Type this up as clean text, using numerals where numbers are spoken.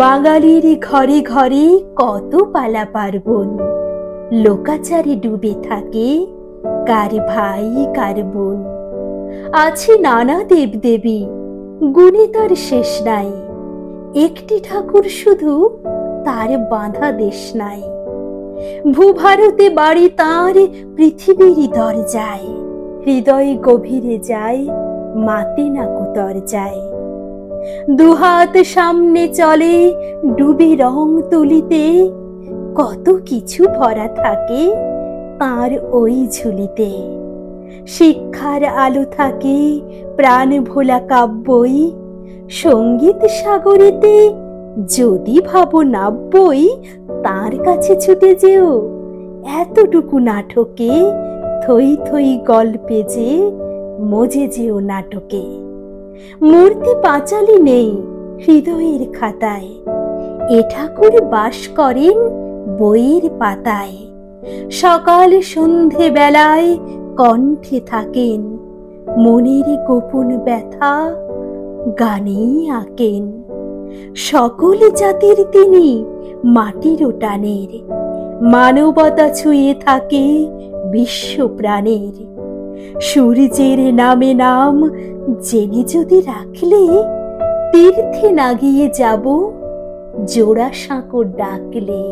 বাঙালির ঘরে ঘরে কত পালা পার্বণ, লোকাচারে ডুবে থাকে কার ভাই কার বোন। আছে নানা দেবদেবী, গুণে তার শেষ নাই, একটি ঠাকুর শুধু, তার বাঁধা দেশ নাই। ভূভারতে বাড়ি তাঁর পৃথিবীর দরজায়, হৃদয় গভীরে যায় মাতে না কুতর যায়। দুহাত সামনে চলে ডুবে রং তুলিতে, কত কিছু ভরা থাকে তার ওই ঝুলিতে। শিক্ষার আলো থাকে প্রাণ ভোলা কাব্যই, সঙ্গীত সাগরেতে যদি ভাবো নাব্যই, তার কাছে ছুটে যেও এতটুকু নাটকে, থই থই গল্পে যে মজে যেও নাটকে। মূর্তি পাঁচালি নেই হৃদয়ের খাতায়, এ ঠাকুর বাস করেন বইয়ের পাতায়। সকাল সন্ধে বেলায় কণ্ঠে থাকেন, মনের গোপন ব্যথা গানেই আঁকেন। সকল জাতির তিনি মাটির টানের, মানবতা ছুঁয়ে থাকে বিশ্ব প্রাণের। সূর্যের নামে নাম জেনে যদি রাখলে, তীর্থে না গিয়ে যাব জোড়া সাঁকো ডাকলে।